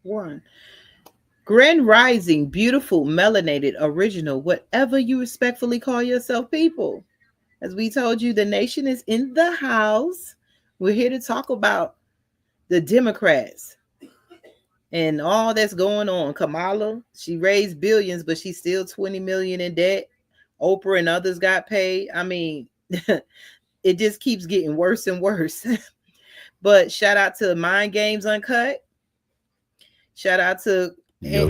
One. Grand Rising, beautiful, melanated, original, whatever you respectfully call yourself, people. As we told you, the nation is in the house. We're here to talk about the Democrats and all that's going on. Kamala, she raised billions, but she's still 20 million in debt. Oprah and others got paid. I mean, it just keeps getting worse and worse. But shout out to Mind Games Uncut. Shout out to yeah,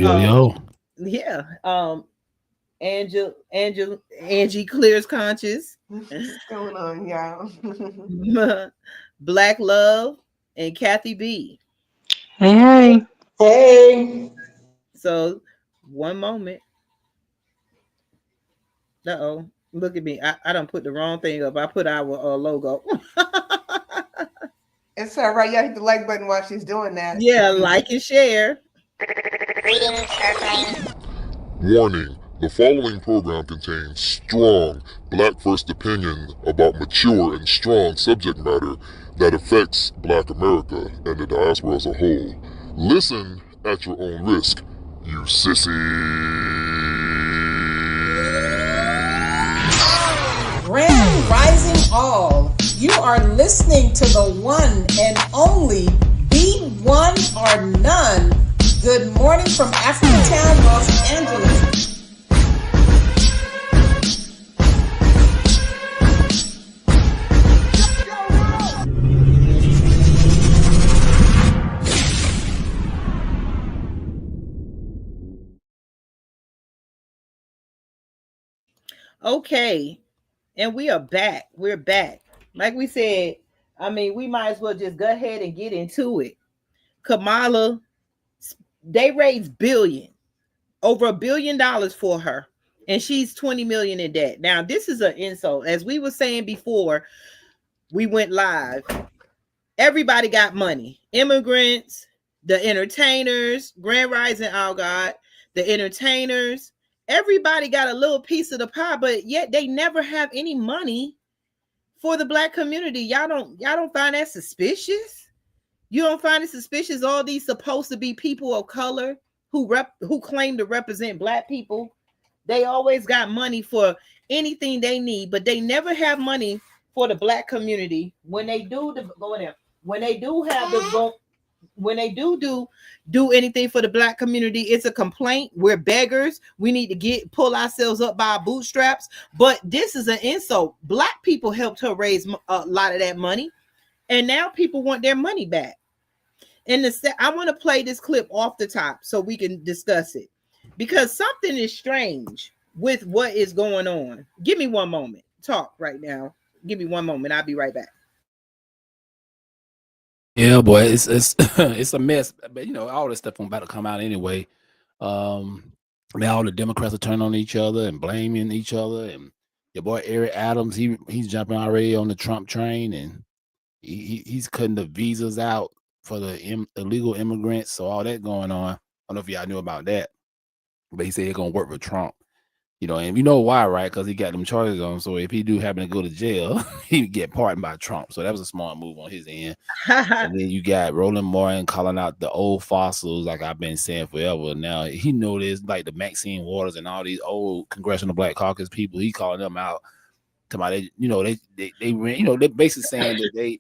Angie Clears Conscious. What's going on, y'all? Black Love and Kathy B. Hey. Hey. So one moment. Uh-oh. Look at me. I don't put the wrong thing up. I put our logo. It's all right. Y'all hit the like button while she's doing that. Yeah, like and share. Warning, the following program contains strong Black first opinion about mature and strong subject matter that affects Black America and the diaspora as a whole. Listen at your own risk, you sissy. Grand Rising all. You are listening to the one and only Be One or None. Good morning from Africatown, Los Angeles. Okay. And we are back. We're back. Like we said, I mean, we might as well just go ahead and get into it. Kamala, they raised over $1 billion for her, and she's 20 million in debt. Now, this is an insult. As we were saying before we went live, everybody got money. Immigrants, the entertainers, Grand Rising, oh God, the entertainers, everybody got a little piece of the pie, but yet they never have any money for the Black community. Y'all don't find that suspicious? You don't find it suspicious? All these supposed to be people of color who claim to represent Black people, they always got money for anything they need, but they never have money for the Black community. When they do go in there, when they do have the go, when they do anything for the Black community, it's a complaint. We're beggars. We need to pull ourselves up by our bootstraps. But this is an insult. Black people helped her raise a lot of that money, and now people want their money back. And I want to play this clip off the top so we can discuss it, because something is strange with what is going on. Give me one moment. Talk right now. Give me one moment. I'll be right back. Yeah, boy, it's it's a mess. But you know, all this stuff about to come out anyway. Now all the Democrats are turning on each other and blaming each other. And your boy Eric Adams, he's jumping already on the Trump train, and he's cutting the visas out for the illegal immigrants. So all that going on. I don't know if y'all knew about that, but he said he's gonna work with Trump. You know, and you know why, right? Because he got them charges on him. So if he do happen to go to jail, he'd get pardoned by Trump. So that was a smart move on his end. And then you got Roland Martin calling out the old fossils, like I've been saying forever. Now he noticed like the Maxine Waters and all these old Congressional Black Caucus people. He calling them out. They basically saying that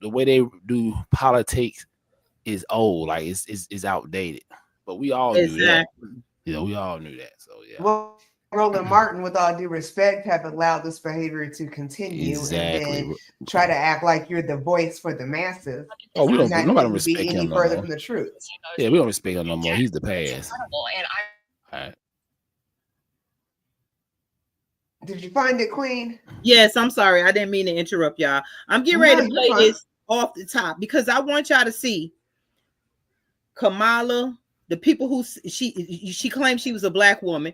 the way they do politics is old, like it's outdated. But we all knew that. You know, we all knew that. So yeah. Well, Roland Martin, with all due respect, have allowed this behavior to continue and then try to act like you're the voice for the masses. Oh, we don't. Nobody respect him any further from the truth. Yeah, we don't respect him no more. He's the past. All right. Did you find it, Queen? Yes, I'm sorry. I didn't mean to interrupt y'all. I'm getting ready to play this off the top because I want y'all to see Kamala, the people who she claimed she was a Black woman.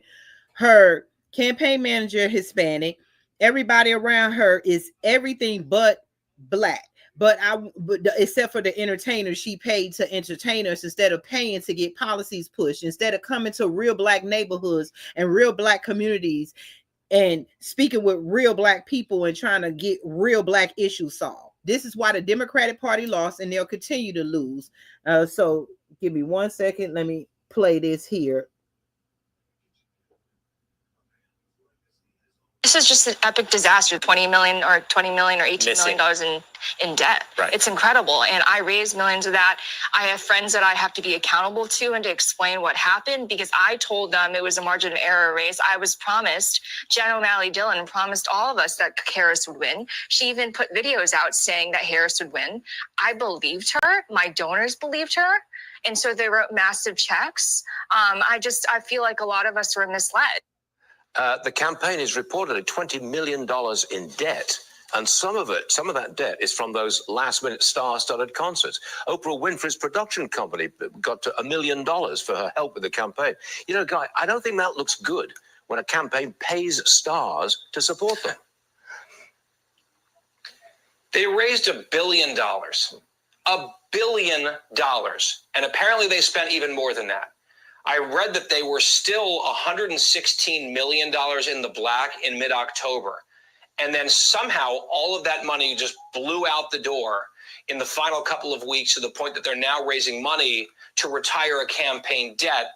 Her campaign manager, Hispanic. Everybody around her is everything but Black. But except for the entertainers, she paid to entertain us instead of paying to get policies pushed, instead of coming to real Black neighborhoods and real Black communities and speaking with real Black people and trying to get real Black issues solved. This is why the Democratic Party lost, and they'll continue to lose. So Give me 1 second. Let me play this here. This is just an epic disaster. 20 million or $18 million in debt. Right. It's incredible. And I raised millions of that. I have friends that I have to be accountable to and to explain what happened, because I told them it was a margin of error race. I was promised, Jen O'Malley Dillon promised all of us that Harris would win. She even put videos out saying that Harris would win. I believed her. My donors believed her. And so they wrote massive checks. I feel like a lot of us were misled. The campaign is reportedly $20 million in debt. And some of that debt is from those last-minute star-studded concerts. Oprah Winfrey's production company got to $1 million for her help with the campaign. You know, Guy, I don't think that looks good when a campaign pays stars to support them. They raised $1 billion. $1 billion. And apparently they spent even more than that. I read that they were still $116 million in the black in mid-October. And then somehow all of that money just blew out the door in the final couple of weeks, to the point that they're now raising money to retire a campaign debt,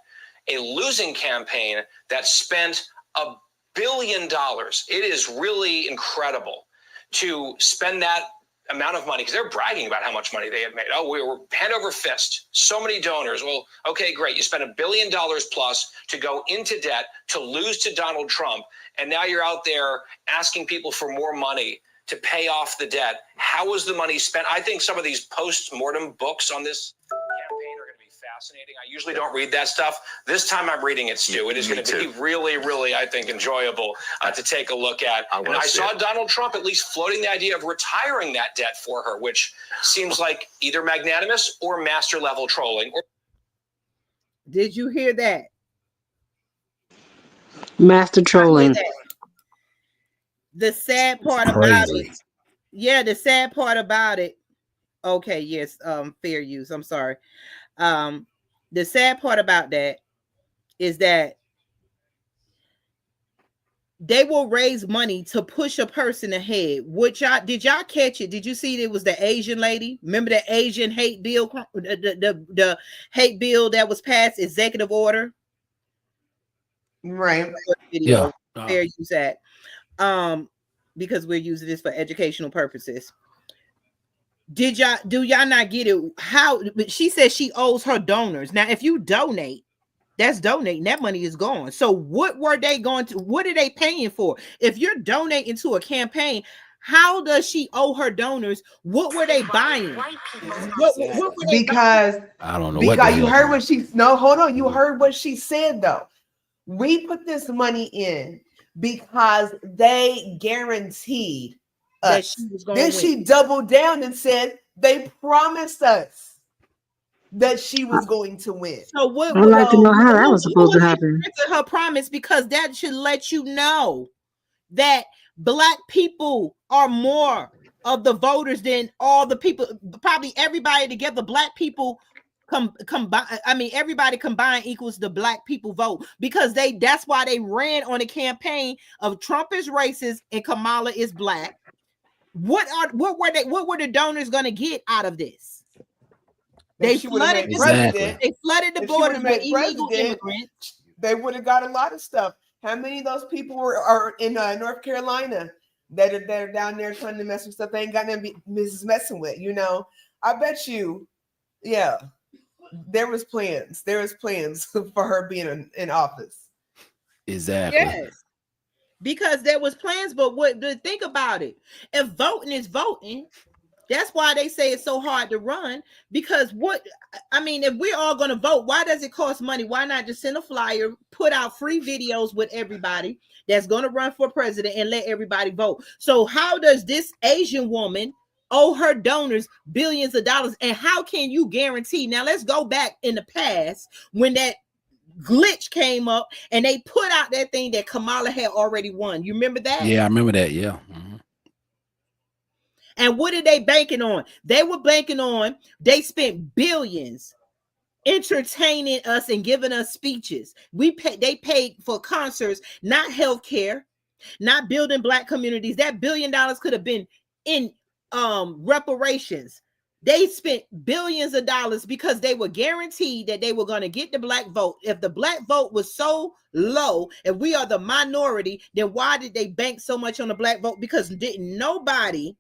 a losing campaign that spent $1 billion. It is really incredible to spend that amount of money, because they're bragging about how much money they had made. Oh, we were hand over fist, so many donors. Well, okay, great. You spent $1 billion plus to go into debt, to lose to Donald Trump, and now you're out there asking people for more money to pay off the debt. How was the money spent? I think some of these post-mortem books on this campaign are going to be fascinating. I usually don't read that stuff. This time I'm reading it, Stu. It is going to be really, really, I think, enjoyable to take a look at. And I saw Donald Trump at least floating the idea of retiring that debt for her, which seems like either magnanimous or master level trolling. Did you hear that? Master trolling. The sad part about it. Yeah, the sad part about it. Okay, yes, fair use. I'm sorry. The sad part about that is that they will raise money to push a person ahead. Did y'all catch it? Did you see it was the Asian lady? Remember the Asian hate bill, the hate bill that was passed, executive order? Right. Video. Yeah. Fair use that. Because we're using this for educational purposes. Do y'all not get it? But she says she owes her donors. Now, if you donate, that's donating. That money is gone. So what are they paying for? If you're donating to a campaign, how does she owe her donors? What were they buying? What were they buying? I don't know. Because you heard what she hold on. You heard what she said though. We put this money in because they guaranteed us. Then she doubled down and said they promised us that she was going to win. So what? I'd like to know how that was supposed to happen. Her promise, because that should let you know that Black people are more of the voters than all the people. Probably everybody together. Black people combine. I mean, everybody combined equals the Black people vote, because that's why they ran on a campaign of Trump is racist and Kamala is Black. What were the donors going to get out of this? They flooded the borders with illegal immigrants. They would have got a lot of stuff. How many of those people are in North Carolina that are down there trying to mess with stuff they ain't got no business messing with? You know, I bet you, yeah, there was plans. There was plans for her being in office. Exactly. Yes, because there was plans. But think about it. If voting is voting. That's why they say it's so hard to run, because if we're all going to vote, why does it cost money? Why not just send a flyer, put out free videos with everybody that's going to run for president and let everybody vote? So how does this Asian woman owe her donors billions of dollars? And how can you guarantee? Now let's go back in the past when that glitch came up and they put out that thing that Kamala had already won. You remember that? Yeah, I remember that. Yeah. Mm-hmm. And what are they banking on? They were banking on, they spent billions entertaining us and giving us speeches. They paid for concerts, not healthcare, not building Black communities. That $1 billion could have been in reparations. They spent billions of dollars because they were guaranteed that they were going to get the black vote. If the black vote was so low, if we are the minority, then why did they bank so much on the black vote? Because didn't nobody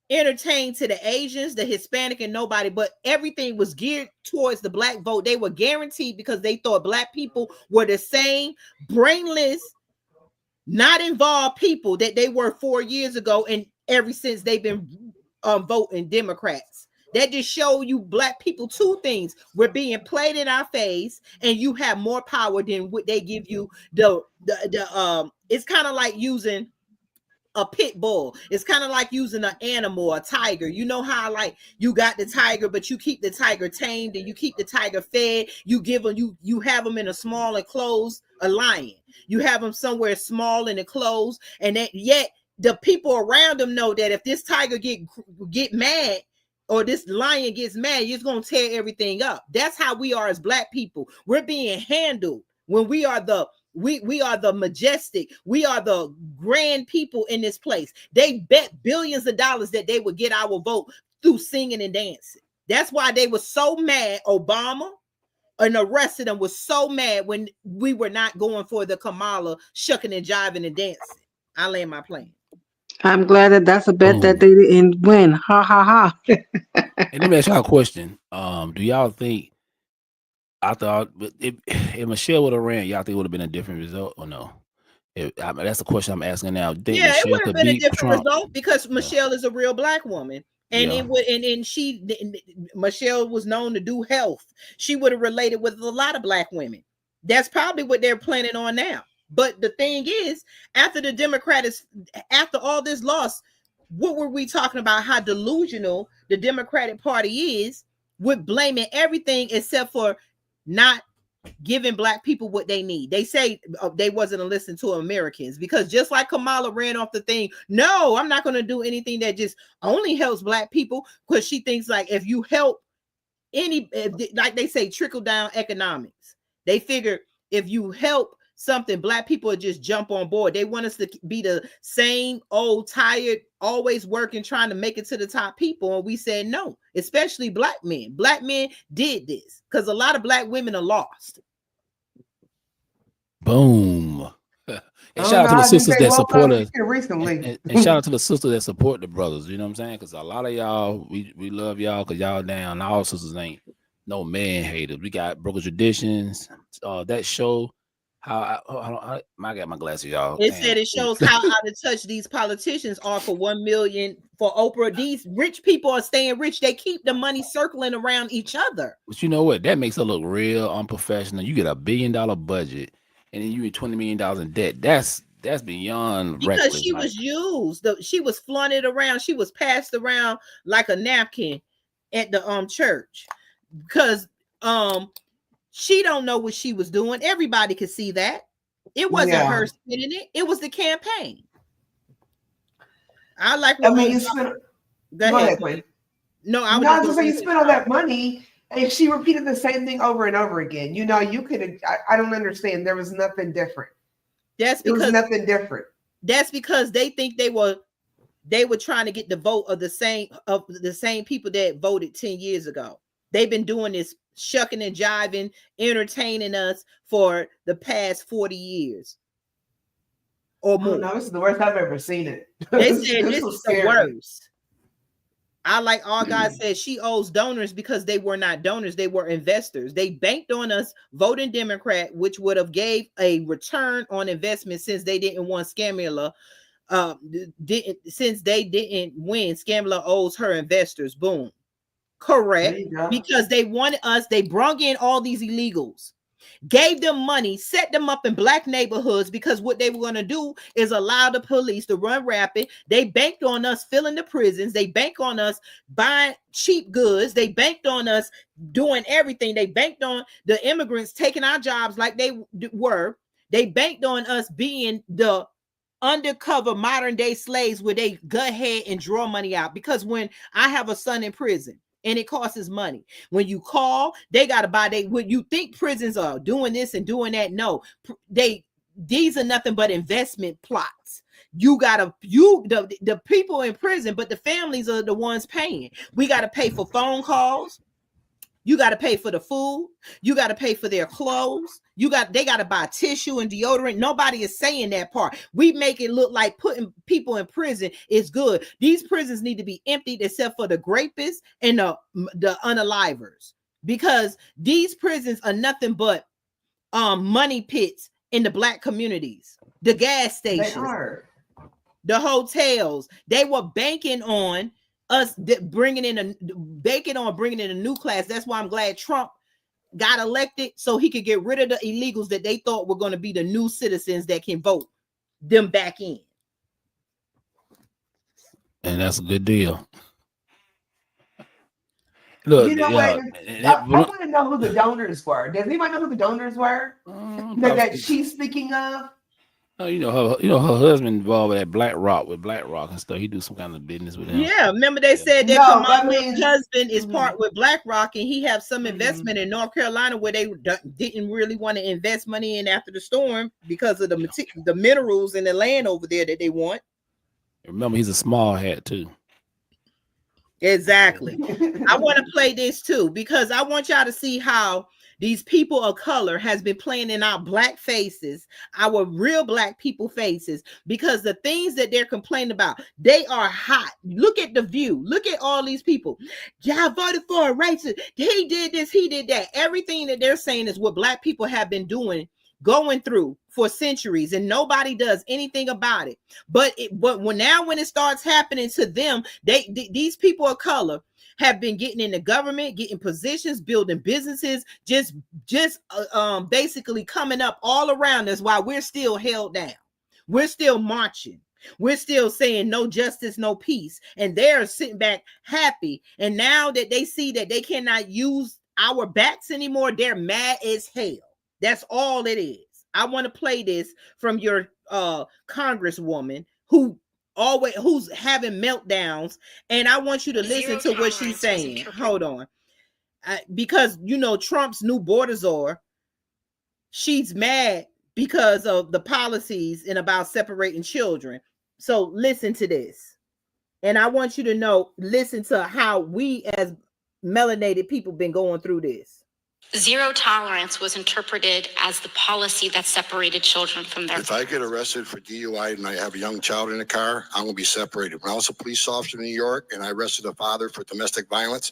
entertain to the Asians, the Hispanic, and nobody, but everything was geared towards the black vote. They were guaranteed because they thought black people were the same brainless, not involved people that they were 4 years ago, and ever since they've been voting Democrats. That just show you black people two things: we're being played in our face, and you have more power than what they give you. It's kind of like using a pit bull. It's kind of like using an animal, a tiger. You know how like you got the tiger, but you keep the tiger tamed and you keep the tiger fed. You give them, you have them in a small enclosed, a lion. You have them somewhere small and enclosed, and that yet the people around them know that if this tiger get mad or this lion gets mad, you're gonna tear everything up. That's how we are as black people. We're being handled when we are the we are the majestic, we are the grand people in this place. They bet billions of dollars that they would get our vote through singing and dancing. That's why they were so mad. Obama and the rest of them was so mad when we were not going for the Kamala shucking and jiving and dancing. I land my plane. I'm glad that that's a bet that they didn't win. Ha ha ha. And let me ask y'all a question. Do y'all think if Michelle would have ran, y'all think it would have been a different result or no? That's the question I'm asking now. Think yeah, Michelle it would have been a different Trump? result because Michelle is a real black woman. And it would, and Michelle was known to do health. She would have related with a lot of black women. That's probably what they're planning on now. But the thing is, after all this loss, what were we talking about? How delusional the Democratic Party is with blaming everything except for not giving black people what they need. They say they wasn't listening to Americans because just like Kamala ran off the thing, no, I'm not going to do anything that just only helps black people, because she thinks like if you help like they say, trickle down economics. They figure if you help something, black people would just jump on board. They want us to be the same old, tired, always working, trying to make it to the top people. And we said no, especially black men. Black men did this because a lot of black women are lost. Boom. And shout out to the sisters that support us recently. and shout out to the sisters that support the brothers. You know what I'm saying? Because a lot of y'all, we love y'all because y'all down. All sisters ain't no man haters. We got Broken Traditions. That show. I got my glasses, y'all. It said it shows how out of touch these politicians are for 1 million for Oprah. These rich people are staying rich. They keep the money circling around each other. But you know what? That makes it look real unprofessional. You get $1 billion budget, and then you get $20 million in debt. That's beyond because reckless. She was used. She was flaunted around. She was passed around like a napkin at the church because she don't know what she was doing. Everybody could see that. It wasn't her spinning it. It was the campaign. I like what you spent. Go ahead, Queen. No, I was just saying you spent all that money and she repeated the same thing over and over again. You know, you could. I don't understand. There was nothing different. That's because there was nothing different. That's because they think they were trying to get the vote of the same people that voted 10 years ago. They've been doing this shucking and jiving, entertaining us for the past 40 years or more. No, this is the worst I've ever seen it. They said this is the worst. I like all God said she owes donors because they were not donors, they were investors. They banked on us voting Democrat, which would have gave a return on investment since they didn't want Scamula. Since they didn't win, Scamula owes her investors. Boom. Correct. Because they wanted us, they brought in all these illegals, gave them money, set them up in black neighborhoods because what they were going to do is allow the police to run rapid. They banked on us filling the prisons. They banked on us buying cheap goods. They banked on us doing everything. They banked on the immigrants taking our jobs like they were. They banked on us being the undercover modern day slaves where they go ahead and draw money out. Because when I have a son in prison, and it costs money. When you call, they got to buy. When you think prisons are doing this and doing that, no, they these are nothing but investment plots. The people in prison, but the families are the ones paying. We got to pay for phone calls. You got to pay for the food. You got to pay for their clothes. They got to buy tissue and deodorant. Nobody is saying that part. We make it look like putting people in prison is good. These prisons need to be emptied except for the rapists and the unalivers, because these prisons are nothing but money pits in the Black communities. The gas stations, the hotels, they were banking on us bringing in a new class. That's why I'm glad Trump got elected, so he could get rid of the illegals that they thought were going to be the new citizens that can vote them back in. And that's a good deal. Look, you know what? I want to know who the donors were. Does anybody know who the donors were that she's speaking of? Oh, her husband involved with that BlackRock and stuff. He do some kind of business with him. Yeah, remember they said that Kamala's husband is part with BlackRock, and he have some investment in North Carolina where they didn't really want to invest money in after the storm because of the minerals and the land over there that they want. Remember, he's a small hat too. Exactly. I want to play this too, because I want y'all to see how these people of color has been playing in our Black faces, our real Black people faces, because the things that they're complaining about, they are hot. Look at The View. Look at all these people. Yeah, I voted for a racist. He did this, he did that. Everything that they're saying is what Black people have been going through for centuries, and nobody does anything about it. But when it starts happening to them, these people of color have been getting in the government, getting positions, building businesses, just basically coming up all around us while we're still held down. We're still marching. We're still saying no justice, no peace. And they're sitting back happy. And now that they see that they cannot use our backs anymore, they're mad as hell. That's all it is. I want to play this from your congresswoman who's having meltdowns, and I want you to listen to what she's saying. Hold on. Because Trump's new border czar, she's mad because of the policies and about separating children. So listen to this. And I want you to listen to how we as melanated people been going through this. Zero tolerance was interpreted as the policy that separated children from their. If I get arrested for DUI and I have a young child in the car, I'm going to be separated. When I was a police officer in New York and I arrested a father for domestic violence,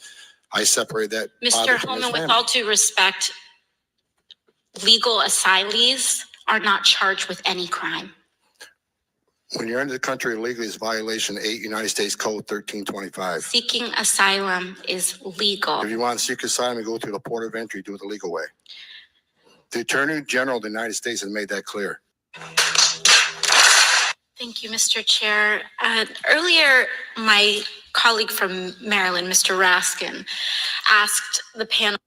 I separated that. Mr. Holman, with all due respect, legal asylees are not charged with any crime. When you're into the country illegally, it's violation 8 United States Code 1325. Seeking asylum is legal. If you want to seek asylum, you go through the port of entry, do it the legal way. The Attorney General of the United States has made that clear. Thank you, Mr. Chair. Earlier, my colleague from Maryland, Mr. Raskin, asked the panel.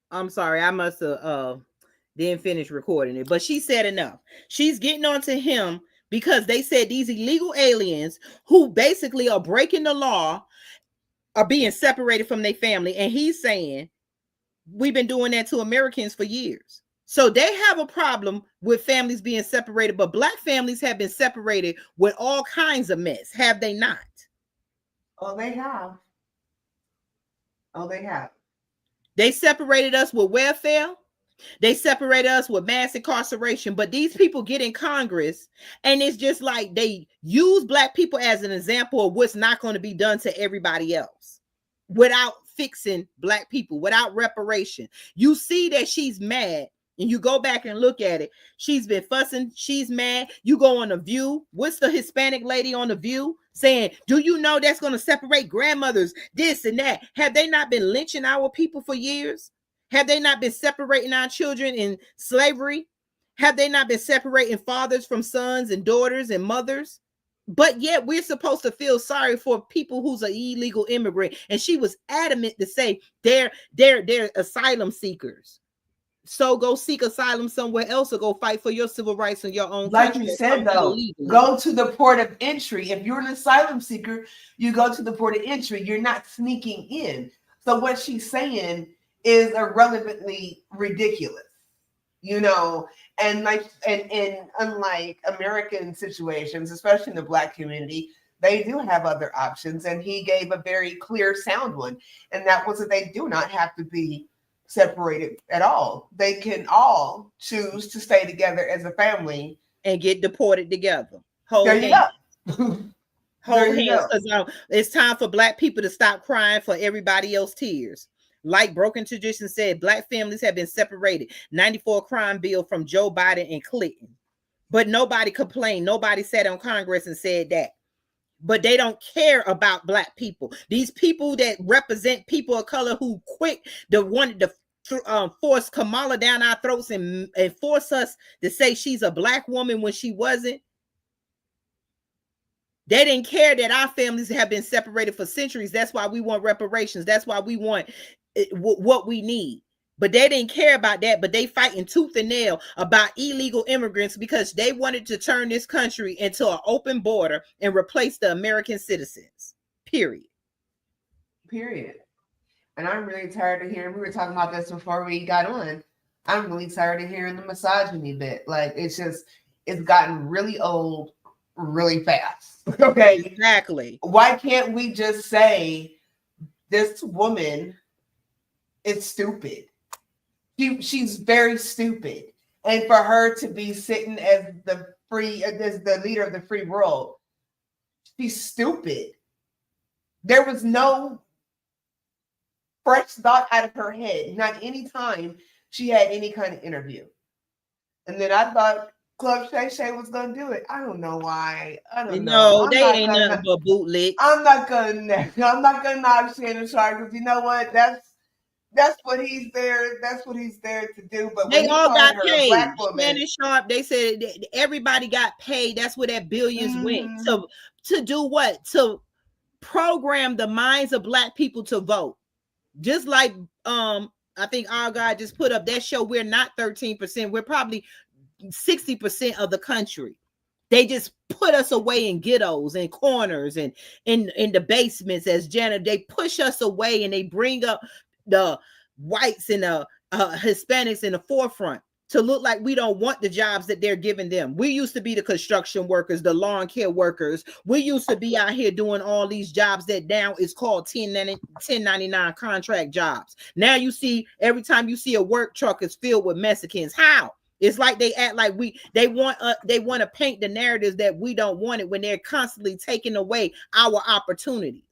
I'm sorry, I must have didn't finish recording it, but she said enough. She's getting on to him because they said these illegal aliens who basically are breaking the law are being separated from their family. And he's saying, we've been doing that to Americans for years. So they have a problem with families being separated, but Black families have been separated with all kinds of mess. Have they not? Oh, they have. They separated us with welfare. They separate us with mass incarceration, but these people get in Congress and it's just like they use Black people as an example of what's not going to be done to everybody else without fixing Black people, without reparation. You see that she's mad and you go back and look at it. She's been fussing. She's mad. You go on The View. What's the Hispanic lady on The View saying? Do you know that's going to separate grandmothers, this and that? Have they not been lynching our people for years? Have they not been separating our children in slavery? Have they not been separating fathers from sons and daughters and mothers? But yet we're supposed to feel sorry for people who's an illegal immigrant. And she was adamant to say they're asylum seekers. So go seek asylum somewhere else or go fight for your civil rights in your own like country. You said, though, go to the port of entry. If you're an asylum seeker, you go to the port of entry. You're not sneaking in. So what she's saying is irrelevantly ridiculous. you know, and unlike American situations, especially in the Black community, they do have other options. And he gave a very clear, sound one. And that was that they do not have to be separated at all. They can all choose to stay together as a family and get deported together. Hold there you go. Hold hands, because it's time for Black people to stop crying for everybody else's tears. Like Broken Tradition said, Black families have been separated. 94 crime bill from Joe Biden and Clinton. But nobody complained. Nobody sat on Congress and said that. But they don't care about Black people. These people that represent people of color who wanted to force Kamala down our throats and force us to say she's a Black woman when she wasn't. They didn't care that our families have been separated for centuries. That's why we want reparations. That's why we want what we need. But they didn't care about that. But they fighting tooth and nail about illegal immigrants because they wanted to turn this country into an open border and replace the American citizens. Period. And I'm really tired of hearing, we were talking about this before we got on. I'm really tired of hearing the misogyny bit. Like, it's gotten really old really fast. Okay. Exactly. Why can't we just say this woman is stupid? She's very stupid. And for her to be sitting as the leader of the free world, she's stupid. There was no fresh thought out of her head, not any time she had any kind of interview. And then I thought Club Shay Shay was gonna do it. I don't know why. I don't know. No, they ain't nothing but bootleg. I'm not gonna knock Shannon Sharp, because you know what? That's what he's there. That's what he's there to do. But they all got paid. Shannon Sharp, they said everybody got paid. That's where that billions went. To do what? To program the minds of Black people to vote. Just like I think our guy just put up that show. We're not 13%. We're probably 60% of the country. They just put us away in ghettos and corners and in the basements as janitor. They push us away and they bring up the whites and the Hispanics in the forefront to look like we don't want the jobs that they're giving them. We used to be the construction workers, the lawn care workers. We used to be out here doing all these jobs that now is called 1099 contract jobs. Now you see, every time you see a work truck is filled with Mexicans. How? It's like they act like they want to paint the narratives that we don't want it when they're constantly taking away our opportunities.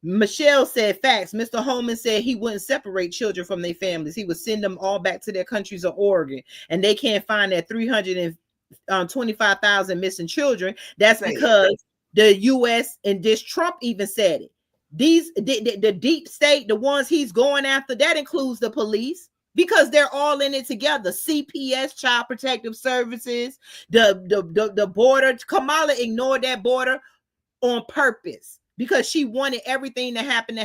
Michelle said facts. Mr. Holman said he wouldn't separate children from their families. He would send them all back to their countries of origin, and they can't find that 325,000 missing children. That's because the U.S. and this Trump even said it. The deep state, the ones he's going after, that includes the police. Because they're all in it together. CPS, Child Protective Services, the border. Kamala ignored that border on purpose because she wanted everything to happen.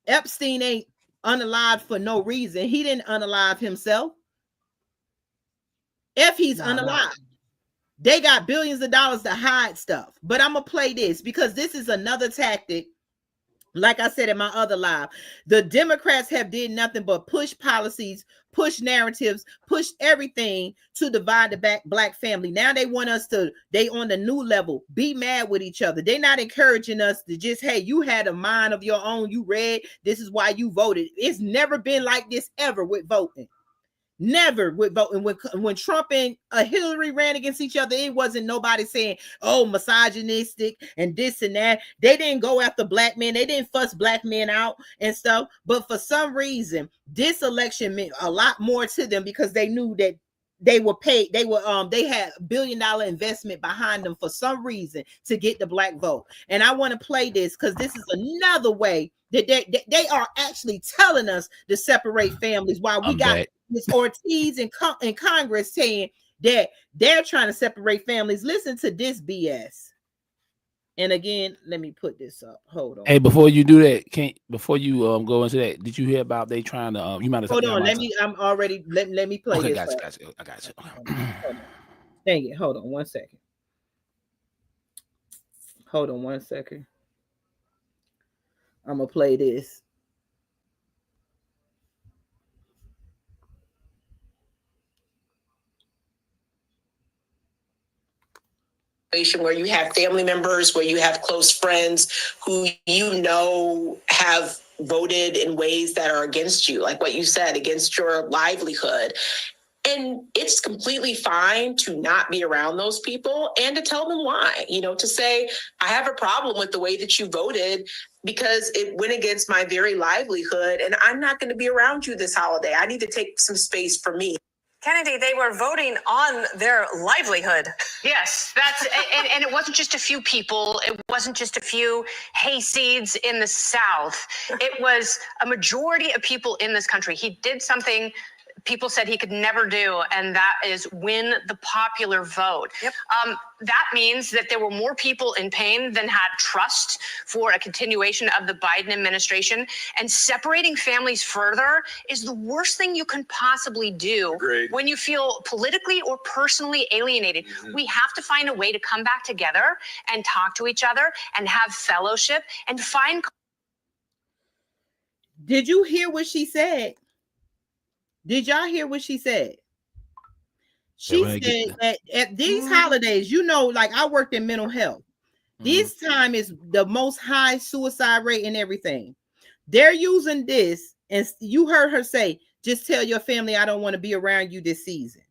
Epstein ain't unalived for no reason. He didn't unalive himself. He's unalived. They got billions of dollars to hide stuff. But I'm gonna play this because this is another tactic. Like I said in my other live, the Democrats have did nothing but push policies, push narratives, push everything to divide the Black family. Now they want us to, they on the new level, be mad with each other. They're not encouraging us to just, hey, you had a mind of your own, you read, this is why you voted. It's never been like this ever with voting. Never with voting. When Trump and Hillary ran against each other, it wasn't nobody saying, oh, misogynistic and this and that. They didn't go after Black men. They didn't fuss Black men out and stuff. But for some reason, this election meant a lot more to them because they knew that they were paid. They had $1 billion investment behind them for some reason to get the Black vote. And I want to play this because this is another way that they are actually telling us to separate families while we got Ms. Ortiz in Congress saying that they're trying to separate families. Listen to this BS. And again, let me put this up. Hold on. Hey, before you do that, before you go into that, did you hear about they trying to you might have hold on, let me play okay, this. I got you. Dang it, hold on one second. I'm gonna play this. where you have family members, where you have close friends who have voted in ways that are against you, like what you said, against your livelihood. And it's completely fine to not be around those people and to tell them why, to say, I have a problem with the way that you voted because it went against my very livelihood and I'm not going to be around you this holiday. I need to take some space for me. Kennedy, they were voting on their livelihood. Yes, and it wasn't just a few people. It wasn't just a few hayseeds in the South. It was a majority of people in this country. He did something people said he could never do, and that is win the popular vote. Yep. That means that there were more people in pain than had trust for a continuation of the Biden administration. And separating families further is the worst thing you can possibly do. Agreed. When you feel politically or personally alienated. Mm-hmm. We have to find a way to come back together and talk to each other and have fellowship and find. Did you hear what she said? Did y'all hear what she said? She said that at these holidays, like I worked in mental health. This time is the most high suicide rate and everything. They're using this, and you heard her say, just tell your family I don't want to be around you this season.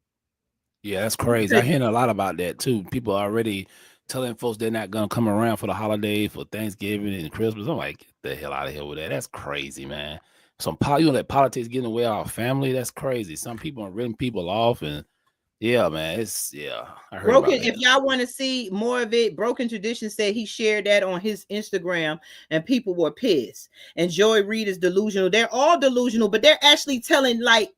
Yeah, that's crazy. I hear a lot about that too. People are already telling folks they're not gonna come around for the holiday, for Thanksgiving and Christmas. I'm like, get the hell out of here with that. That's crazy, man. Let politics get in the way of our family. That's crazy. Some people are ripping people off, and yeah, man, I heard Broken. about that. If y'all want to see more of it, Broken Tradition said he shared that on his Instagram, and people were pissed. And Joy Reid is delusional. They're all delusional, but they're actually telling, like,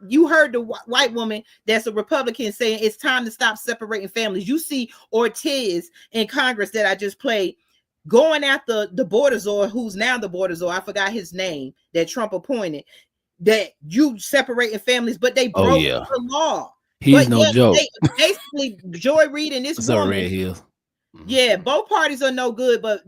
you heard the white woman that's a Republican saying it's time to stop separating families. You see Ortiz in Congress that I just played, going after the border czar, who's now the border czar. I forgot his name, that Trump appointed, that you separating families, but they broke the law. He's no joke. Basically, Joy Reid and this woman. Red Hills. Yeah, both parties are no good, but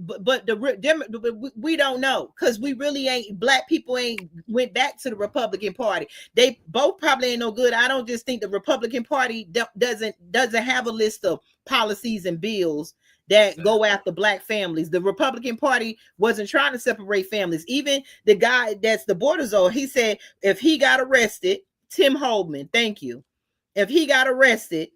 we don't know, because we really ain't, black people ain't went back to the Republican Party. They both probably ain't no good. I don't just think the Republican Party doesn't have a list of policies and bills that go after black families. The Republican Party wasn't trying to separate families. Even the guy that's the border czar, he said if he got arrested, Tim Holdman, thank you. If he got arrested,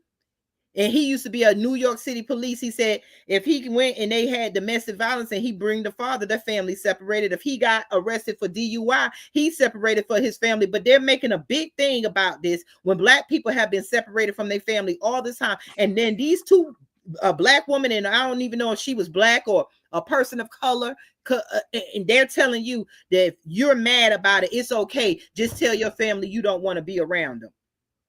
and he used to be a New York City police, he said if he went and they had domestic violence and he bring the father, their family separated. If he got arrested for DUI, he separated for his family. But they're making a big thing about this when black people have been separated from their family all this time. And then these two, a black woman, and I don't even know if she was black or a person of color, and they're telling you that if you're mad about it, it's okay. Just tell your family you don't want to be around them.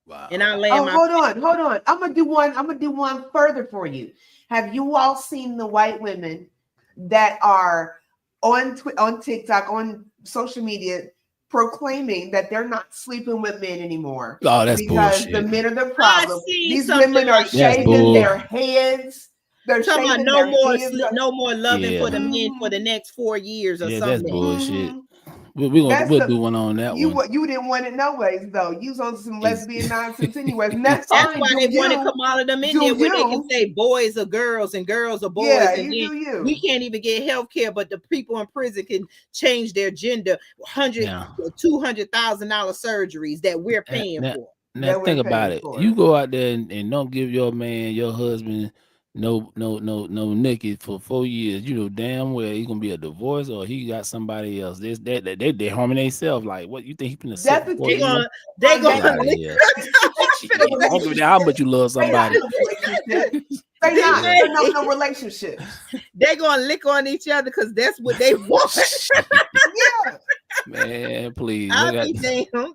Wow. And I lay hold on. I'm gonna do one further for you. Have you all seen the white women that are on TikTok, on social media, proclaiming that they're not sleeping with men anymore? Oh, that's because bullshit. The men are the problem. These women are shaving their heads. They're talking about no more loving for the men for the next 4 years or something. That's bullshit. We'll do one on that one. You didn't want it no ways, though. You was on some lesbian nonsense anyways. That's why they wanted Kamala them in there where they can say boys are girls and girls are boys. Yeah, and we can't even get health care, but the people in prison can change their gender. $200,000 surgeries that we're paying for. Now think about it. You go out there and don't give your man, your husband, no naked for 4 years. You know damn well he's gonna be a divorce or he got somebody else. They harming themselves. Like, what you think he gonna say? They gonna I don't give a damn how much you love somebody. They're not no relationship. They're gonna lick on each other because that's what they want. Yeah. Man, please. Damn.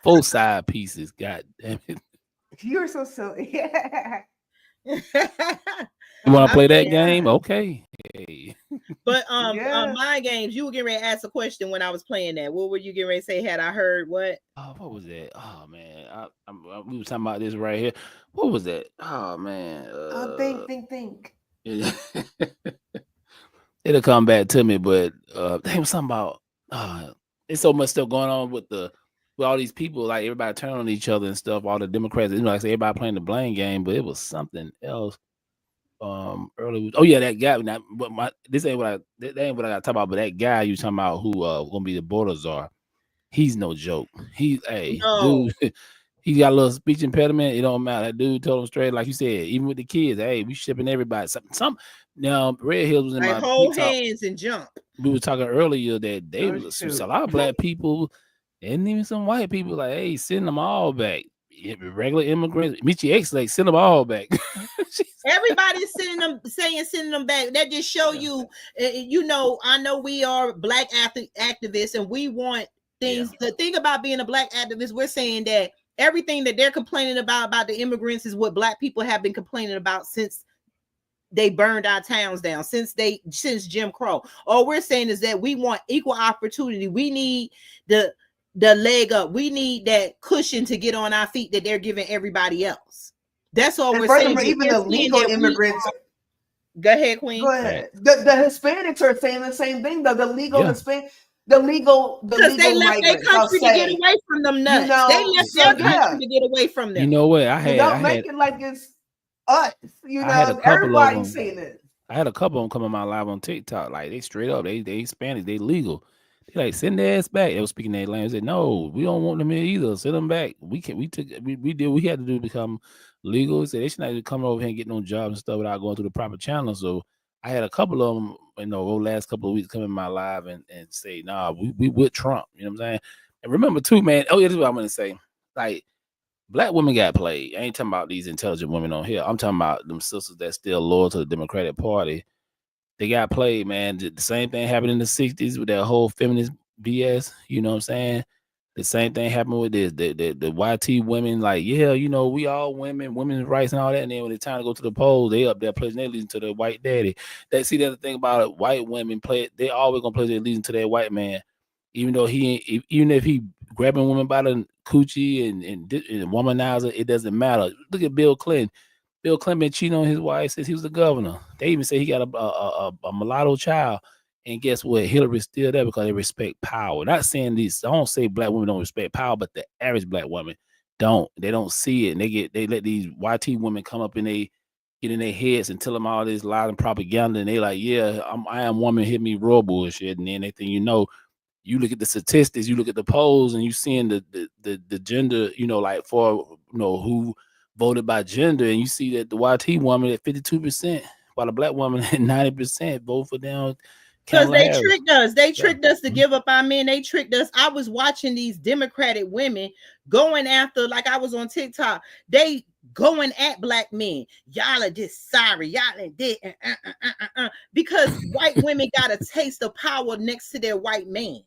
4 side pieces. God damn it. You're so silly. Yeah. You want to play that game? Okay. Hey. But mind games, you were getting ready to ask a question when I was playing that. What were you getting ready to say? Had I heard what? Oh, what was that? Oh man, we were talking about this right here. What was that? Oh man. Think. It'll come back to me, but there was something about it's so much stuff going on with all these people, like everybody turning on each other and stuff, all the Democrats, like I say, everybody playing the blame game, but it was something else. earlier. Oh yeah, that guy. Now, but this ain't what that ain't what I got to talk about. But that guy you talking about who gonna be the border czar? He's no joke. Dude. He got a little speech impediment. It don't matter. That dude told him straight, like you said, even with the kids, hey, we shipping everybody. Some now Red Hills was in like my hold TikTok. hands and jump. We were talking earlier that they was a lot of black people and even some white people like, hey, send them all back. Regular immigrants, meet your ex, like send them all back. Everybody's sending them back. That just show you, you know, I know we are black activists and we want things. The thing about being a black activist, we're saying that everything that they're complaining about the immigrants is what black people have been complaining about since they burned our towns down, since Jim Crow. All we're saying is that we want equal opportunity. We need the leg up. We need that cushion to get on our feet that they're giving everybody else. That's all we're saying. Even the legal immigrants. Go ahead, Queen. Go ahead. The Hispanics are saying the same thing though. The legal Hispanic, the legal they left their country to get away from them nuts. You know, they left their country to get away from them. You know what? Don't make it like it's us. You know, everybody's saying it. I had a couple of them come on my live on TikTok. Like they straight up, they Hispanic, they legal. They like send their ass back. They was speaking their language. Said no, we don't want them here either. Send them back. We had to do to become legal. Said they should not come over here and get no jobs and stuff without going through the proper channel. So I had a couple of them, you know, over the last couple of weeks come in my live and say, nah, we with Trump. You know what I'm saying? And remember too, man. Oh yeah, this is what I'm gonna say. Like black women got played. I ain't talking about these intelligent women on here. I'm talking about them sisters that's still loyal to the Democratic Party. They got played, man. The same thing happened in the 60s with that whole feminist BS. You know what I'm saying? The same thing happened with this. The YT women, like, yeah, you know, we all women, women's rights and all that. And then when it's time to go to the polls, they up there pledging their allegiance to the white daddy. That's the other thing about it. White women they always gonna pledge their allegiance to their white man, even though even if he grabbing women by the coochie and womanizer, it doesn't matter. Look at Bill Clinton. Bill Clinton been cheating on his wife since he was the governor. They even say he got a mulatto child. And guess what? Hillary's still there because they respect power. Not saying this. I don't say black women don't respect power, but the average black woman don't. They don't see it. And they let these YT women come up and they get in their heads and tell them all this lies and propaganda. And they like, yeah, I am woman, hit me raw bullshit. And then they think, you know, you look at the statistics, you look at the polls, and you seeing the gender, you know, like for, you know, who voted by gender, and you see that the YT woman at 52%, while the black woman at 90% vote for them. Because they tricked us. They tricked us to give up our men. They tricked us. I was watching these Democratic women going after, like I was on TikTok, they going at black men. Y'all are just sorry. Y'all are this. Because white women got a taste of power next to their white man.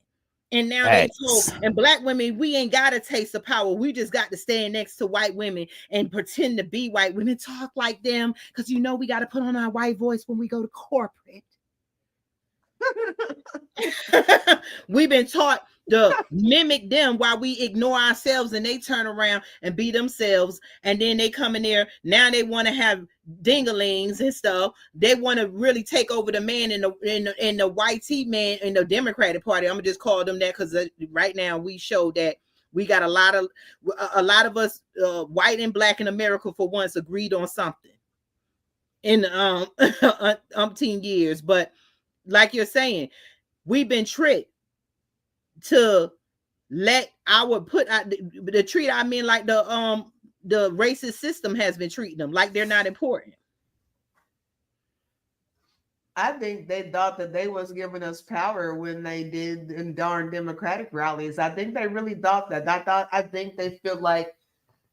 And now they told, and black women, we ain't got a taste of power. We just got to stand next to white women and pretend to be white women, talk like them. Because, you know, we got to put on our white voice when we go to corporate. We've been taught to mimic them while we ignore ourselves, and they turn around and be themselves, and then they come in there. Now they want to have dinglings and stuff. They want to really take over the man in the YT man in the Democratic Party. I'm gonna just call them that because right now we show that we got a lot of us white and black in America for once agreed on something in umpteen years. But like you're saying, we've been tricked to let the treat our men like the racist system has been treating them like they're not important. I think they thought that they was giving us power when they did in darn Democratic rallies. I think they really thought that. I think they feel like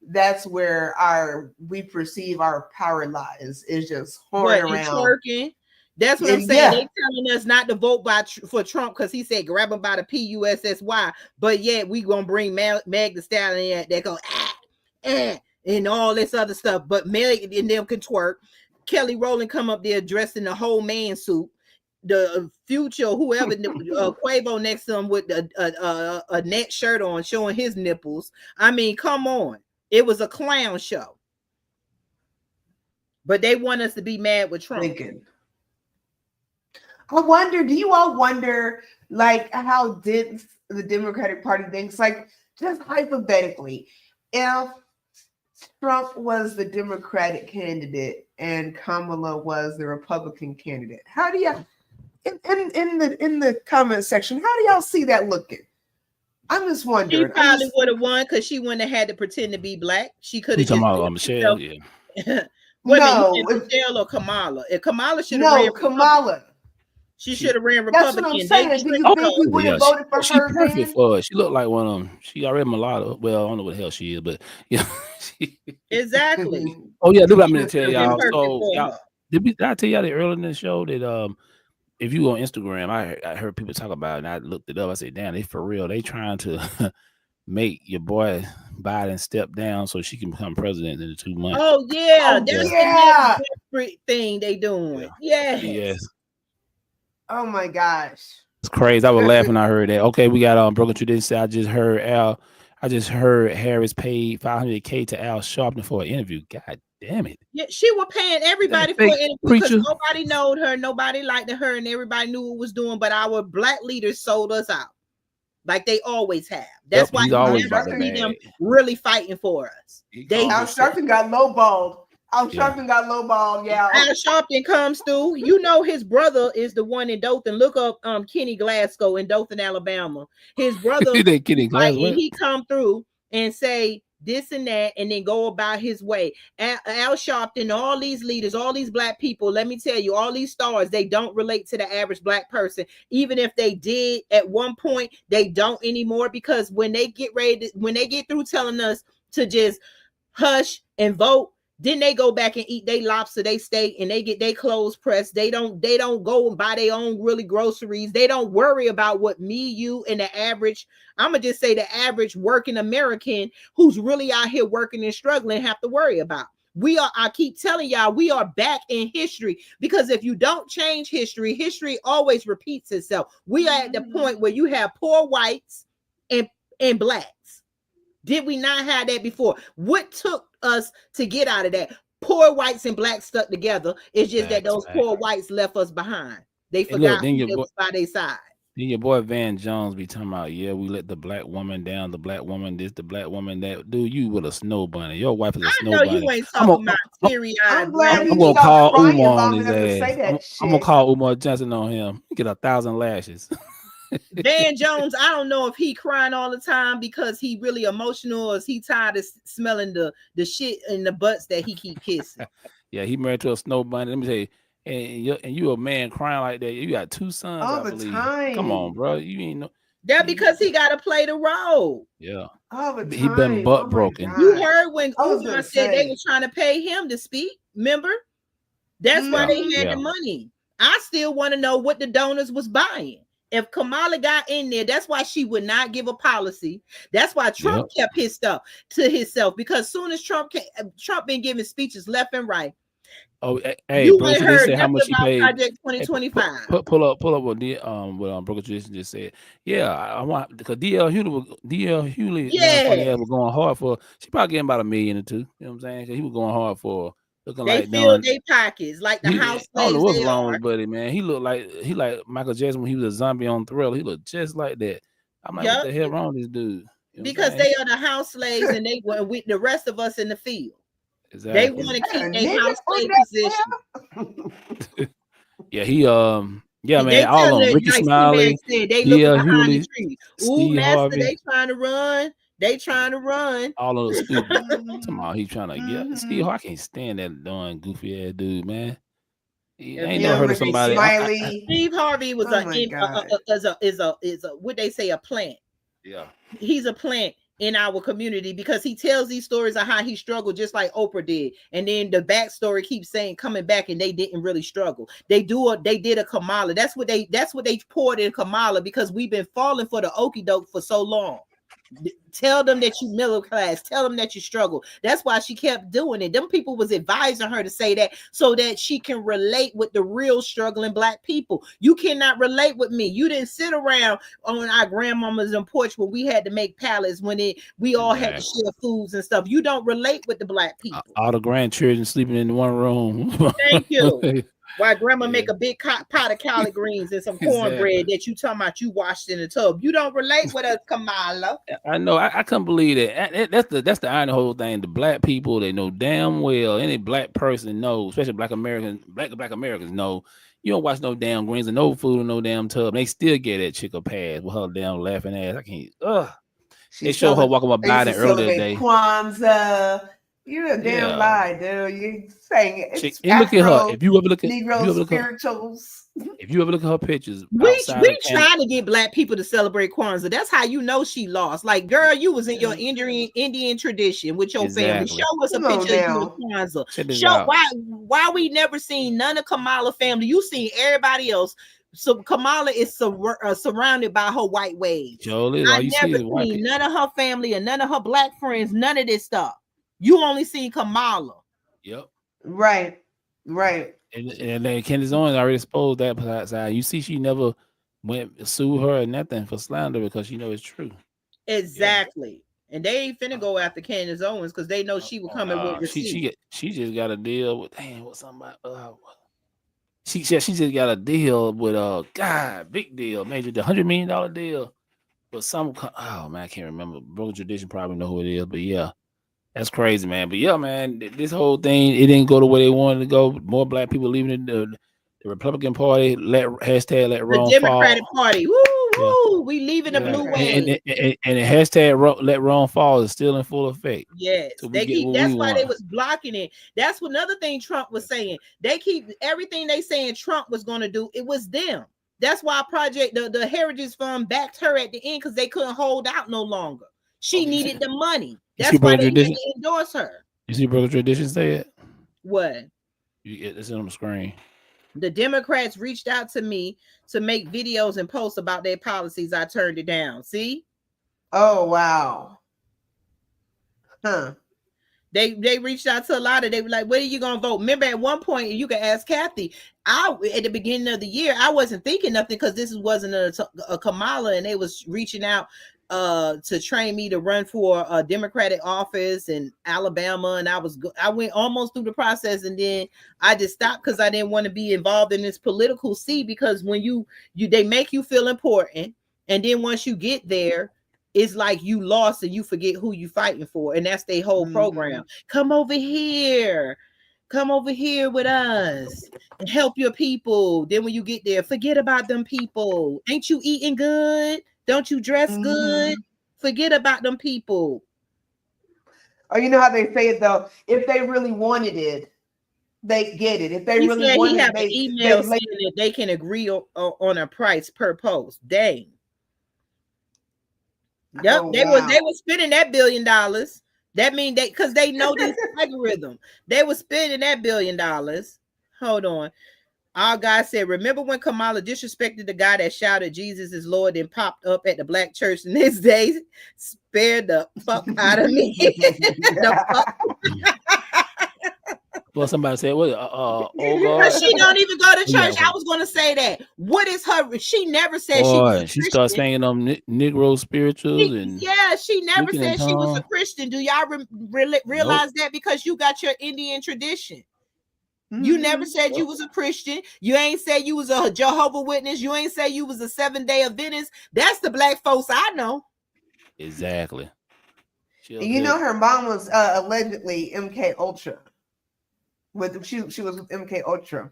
that's where we perceive our power lies, is just whoring around. Twerking. That's what I'm saying. Yeah. They telling us not to vote for Trump because he said grab him by the PUSSY, but yet we gonna bring Meg Thee Stallion that go and all this other stuff. But Meg and them can twerk. Kelly Rowland come up there dressed in the whole man suit. The Future, whoever, Quavo next to him with a net shirt on, showing his nipples. I mean, come on. It was a clown show. But they want us to be mad with Trump. I wonder, do you all wonder, like, how did the Democratic Party thinks, like, just hypothetically, if Trump was the Democratic candidate and Kamala was the Republican candidate. How do y'all in the comment section? How do y'all see that looking? I'm just wondering. She probably would have won because she wouldn't have had to pretend to be black. She could have just talking about Michelle. Yeah. Wait a minute, Michelle or Kamala? If Kamala should have ran Kamala. She should have ran That's Republican. what I'm saying. Do you think we would have voted for her then? For she looked like one of them. She already mulatto. Well, I don't know what the hell she is, but yeah. Exactly. Oh yeah, do I mean to tell y'all? So did I tell y'all that earlier in the show that if you go on Instagram, I heard people talk about it and I looked it up. I said, damn, they for real. They trying to make your boy Biden step down so she can become president in 2 months. Oh yeah, that's the next thing they doing. Yeah. Yes. Oh my gosh. It's crazy. I was laughing when I heard that. Okay, we got Broken Tradition say I just heard Harris paid $500K to Al Sharpton for an interview. God damn it. Yeah, she was paying everybody for an interview because nobody knowed her, nobody liked her, and everybody knew what was doing, but our black leaders sold us out. Like they always have. That's why you never see them really fighting for us. Al Sharpton got lowballed. Al Sharpton got lowballed, yeah. Al Sharpton comes through. You know his brother is the one in Dothan. Look up Kenny Glasgow in Dothan, Alabama. His brother he come through and say this and that, and then go about his way. Al Sharpton, all these leaders, all these black people, let me tell you, all these stars, they don't relate to the average black person. Even if they did at one point, they don't anymore, because when they get through telling us to just hush and vote, then they go back and eat their lobster, they steak, and they get their clothes pressed. They don't go and buy their own really groceries. They don't worry about what me, you, and the average, I'm gonna just say the average working American who's really out here working and struggling have to worry about. I keep telling y'all, we are back in history, because if you don't change history, history always repeats itself. We are at the point where you have poor whites and blacks. Did we not have that before? What took us to get out of that? Poor whites and blacks stuck together. It's just that those poor whites left us behind. They forgot who was by their side. Then your boy Van Jones be talking about, yeah, we let the black woman down, the black woman this, the black woman that. Dude, you with a snow bunny. Your wife is a snow bunny. You ain't talking about teary-eyed. I'm gonna call Umar on his ass. I'm gonna call Umar Johnson on him. Get 1,000 lashes. Dan Jones, I don't know if he crying all the time because he really emotional, or is he tired of smelling the shit in the butts that he keep kissing. Yeah, he married to a snow bunny. Let me tell you, and you a man crying like that. You got 2 sons. All the time. Come on, bro. You ain't know. That because he got to play the role. Yeah. All the time. He been butt broken. You heard when Umar said they were trying to pay him to speak. Remember? That's why they had the money. I still want to know what the donors was buying. If Kamala got in there, that's why she would not give a policy. That's why Trump kept his stuff to himself, because soon as Trump been giving speeches left and right. Oh, hey, bro, so they said how much he paid. Project 2025. Hey, pull up what Broken Tradition just said. Yeah, I want, because DL Hewley was going hard for. She probably getting about $1 million or $2 million. You know what I'm saying? Because he was going hard for. They filled their pockets like the house slaves. I don't know what's wrong with Buddy, man. He looked like Michael Jackson when he was a zombie on Thriller. He looked just like that. I'm like, what the hell wrong with this dude? You know because they are the house slaves and they were with the rest of us in the field. Exactly. They want to keep their house slave position. Yeah, man. All of them. Ricky Smiley. They look behind the trees. Ooh, Master, they trying to run. They trying to run. All of those stupid. Tomorrow he's trying to get Steve Harvey. I can't stand that darn goofy ass dude, man. I ain't never heard of somebody. Steve Harvey was is a what they say, a plant. Yeah, he's a plant in our community because he tells these stories of how he struggled just like Oprah did, and then the backstory keeps coming back, and they didn't really struggle. They did a Kamala. That's what they poured in Kamala, because we've been falling for the okie doke for so long. Tell them that you middle class. Tell them that you struggle. That's why she kept doing it. Them people was advising her to say that so that she can relate with the real struggling black people. You cannot relate with me. You didn't sit around on our grandmama's porch when we had to make pallets, when we all had to share foods and stuff. You don't relate with the black people. All the grandchildren sleeping in one room. Thank you. Why grandma make a big pot of collard greens and some cornbread that you talking about you washed in the tub. You don't relate with us, Kamala. I know. I couldn't believe that. That's the iron whole thing. The black people, they know damn well, any black person knows, especially black Americans know, you don't watch no damn greens and no food in no damn tub. They still get that chick a pass with her damn laughing ass. I can't. They show her walking by Biden earlier today. Kwanzaa. You're a damn lie, dude. You saying it's and look at her. If you ever look at Negro spirituals. If you ever look at her pictures, we trying to get black people to celebrate Kwanzaa. That's how you know she lost. Like, girl, you was in your Indian tradition with your family. Show us a picture of you in Kwanzaa. Show why we never seen none of Kamala family. You seen everybody else. So Kamala is surrounded by her white waves. I never seen none of her family and none of her black friends. None of this stuff. You only seen Kamala. Yep. Right. And then Candace Owens already exposed that side. You see, she never went sue her or nothing for slander because she know it's true. Exactly. Yeah. And they ain't finna go after Candace Owens because they know she will come in with receipts. She just got a deal with she just got a deal with big deal, major the $100 million deal. But I can't remember. Broken Tradition probably know who it is, but yeah. That's crazy, man. But yeah, man, this whole thing, it didn't go the way they wanted to go. More black people leaving the Republican Party, let Ron fall. The Democratic Party. Woo, woo. We leaving the blue wave. And the hashtag let Ron fall is still in full effect. Yes. So that's why they was blocking it. That's another thing Trump was saying. They keep everything they saying Trump was going to do. It was them. That's why the Heritage Fund backed her at the end because they couldn't hold out no longer. She needed the money. That's why they didn't endorse her. You see Broken Tradition say it? What? It's on the screen. The Democrats reached out to me to make videos and posts about their policies. I turned it down. See? Oh, wow. Huh. They reached out to a lot of, they were like, when are you going to vote? Remember at one point, you can ask Kathy, at the beginning of the year, I wasn't thinking nothing because this wasn't a Kamala and they was reaching out to train me to run for a Democratic office in Alabama, and I went almost through the process, and then I just stopped because I didn't want to be involved in this political sea. Because when they make you feel important, and then once you get there, it's like you lost and you forget who you fighting for, and that's their whole program. Come over here with us and help your people. Then when you get there, forget about them people. Ain't you eating good? Don't you dress good? Forget about them people. Oh, you know how they say it though. If they really wanted it, they get it. If they really wanted it, an email saying that they can agree on a price per post. Dang. Yep, they were spending that $1 billion. That mean because they know this algorithm. They were spending that $1 billion. Hold on. Our guy said, remember when Kamala disrespected the guy that shouted Jesus is Lord and popped up at the black church the next day? Spare the fuck out of me. Well, somebody said, what? Oh God. She don't even go to church. I was going to say that. What is her? She never said she started singing on Negro spirituals. She never said she was a Christian. Do y'all realize that? Because you got your Indian tradition. You never said you was a Christian. You ain't said you was a Jehovah's Witness. You ain't say you was a Seventh-day Adventist. That's the black folks I know. Exactly. You know her mom was allegedly MK Ultra. She was with MK Ultra.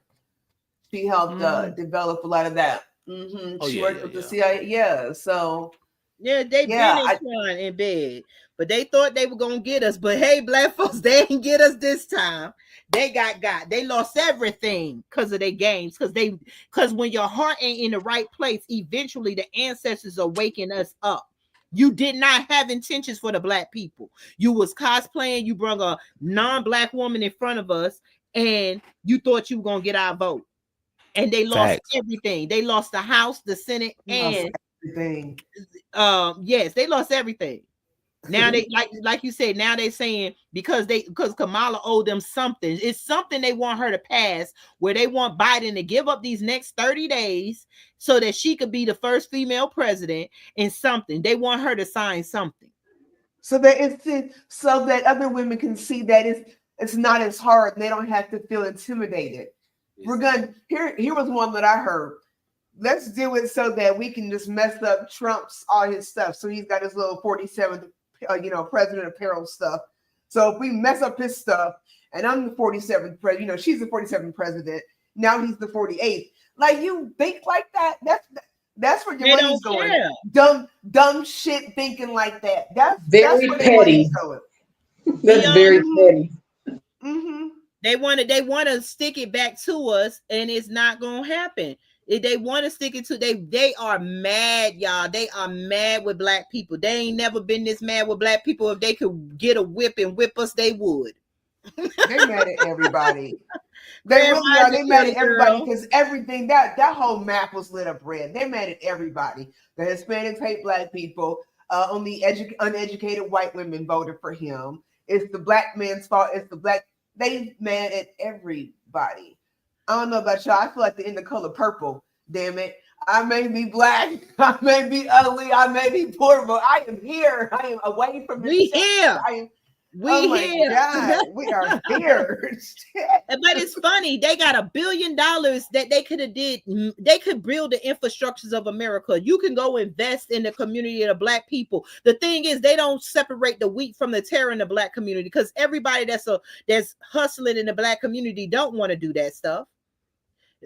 She helped develop a lot of that. She worked with the CIA. Yeah. So they've been entwined in bed, but they thought they were gonna get us. But hey, black folks, they ain't get us this time. They got. They lost everything because of their games. Because when your heart ain't in the right place, eventually the ancestors are waking us up. You did not have intentions for the black people. You was cosplaying. You brought a non-black woman in front of us, and you thought you were gonna get our vote. And they lost everything. They lost the House, the Senate, and everything. Yes, they lost everything. Now they like you said, now they saying because Kamala owed them something. It's something they want her to pass where they want Biden to give up these next 30 days so that she could be the first female president and something. They want her to sign something. So that other women can see that it's not as hard and they don't have to feel intimidated. We're gonna here was one that I heard. Let's do it so that we can just mess up Trump's all his stuff. So he's got his little 47th, president apparel stuff. So if we mess up his stuff, and I'm the 47th president, she's the 47th president. Now he's the 48th. Like, you think like that? That's where your money's going. Care. Dumb shit thinking like that. That's very where petty. That's very petty. Mm-hmm. They want to stick it back to us, and it's not gonna happen. If they want to stick it to, they are mad, y'all. They are mad with black people. They ain't never been this mad with black people. If they could get a whip and whip us, they would. They're mad at everybody. They really are. They mad at everybody because everything that whole map was lit up red. They're mad at everybody. The Hispanics hate black people. Only uneducated white women voted for him. It's the black man's fault. It's the black. They mad at everybody. I don't know about y'all. I feel like they're in the color purple. Damn it. I may be black. I may be ugly. I may be poor, but I am here. I am away from this. We here. Oh here. God, we are here. But it's funny. They got $1 billion that they could have did. They could build the infrastructures of America. You can go invest in the community of the black people. The thing is, they don't separate the wheat from the tare in the black community, because everybody that's hustling in the black community don't want to do that stuff.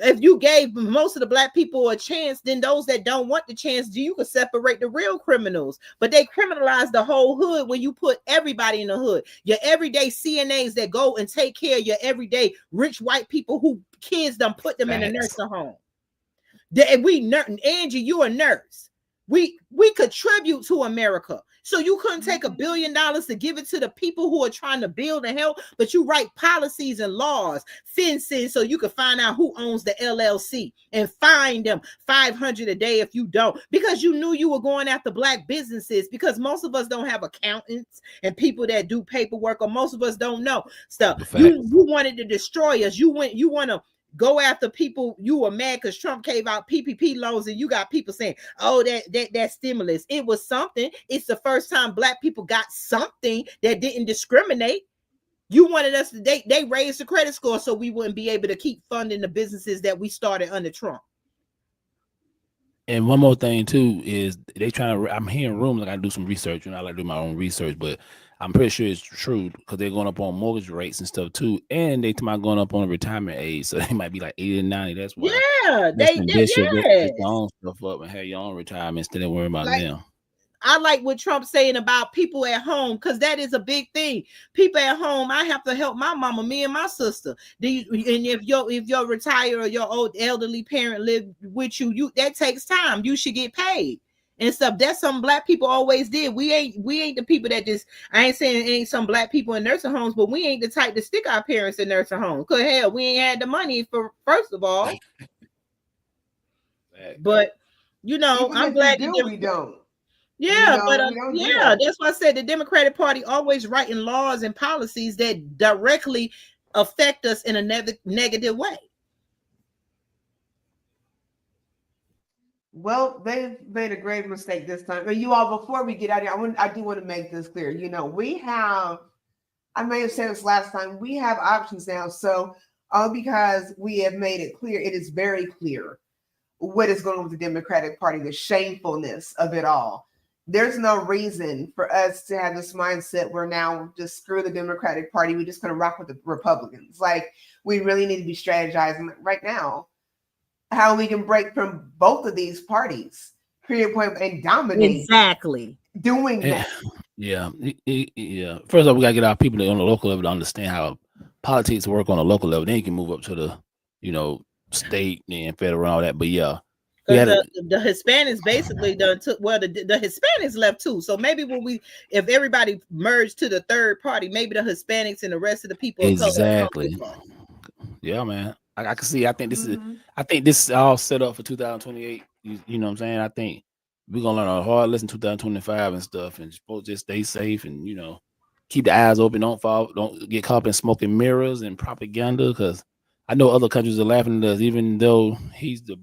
If you gave most of the black people a chance, then those that don't want the chance, you could separate the real criminals. But they criminalize the whole hood when you put everybody in the hood. Your everyday CNAs that go and take care of your everyday rich white people who kids done put them in a nursing home. Angie, you a nurse. We contribute to America. So you couldn't take $1 billion to give it to the people who are trying to build and help, but you write policies and laws, fences, so you can find out who owns the LLC and fine them $500 a day if you don't, because you knew you were going after black businesses, because most of us don't have accountants and people that do paperwork, or most of us don't know stuff. You wanted to destroy us. You want to go after people. You were mad because Trump gave out PPP loans, and you got people saying, oh, that stimulus. It was something. It's the first time black people got something that didn't discriminate. You wanted us to, they raised the credit score so we wouldn't be able to keep funding the businesses that we started under Trump. And one more thing too is they trying to, I'm hearing rumors, I gotta do some research, I like to do my own research, but I'm pretty sure it's true because they're going up on mortgage rates and stuff too, and they might going up on retirement age, so they might be like 80 and 90. That's why. Yeah, they get your own stuff up and have your own retirement instead of worrying about them. I like what Trump's saying about people at home, because that is a big thing. People at home, I have to help my mama, me and my sister. And if your retired or your old elderly parent live with you, that takes time. You should get paid and stuff. That's something black people always did. We ain't the people that just, I ain't saying ain't some black people in nursing homes, but we ain't the type to stick our parents in nursing homes. Cause hell, we ain't had the money for, first of all. But I'm glad we don't. Yeah, that's why I said the Democratic Party always writing laws and policies that directly affect us in a negative way. Well, they've made a grave mistake this time. But you all, before we get out of here, I do want to make this clear. We have, I may have said this last time, we have options now. So because we have made it clear, it is very clear what is going on with the Democratic Party, the shamefulness of it all. There's no reason for us to have this mindset where now just screw the Democratic Party. We're just going to rock with the Republicans. Like, we really need to be strategizing right now how we can break from both of these parties, period, point, and dominate. Exactly. Doing that. Yeah. First off, we got to get our people on the local level to understand how politics work on a local level. Then you can move up to the, state and federal and all that. But yeah. The Hispanics basically the Hispanics left too. So maybe if everybody merged to the third party, maybe the Hispanics and the rest of the people. Exactly. Yeah, man. I can see. I think this is all set up for 2028. You know what I'm saying? I think we're gonna learn a hard lesson 2025 and stuff, and supposed to just stay safe and keep the eyes open. Don't get caught up in smoking mirrors and propaganda, because I know other countries are laughing at us, even though he's the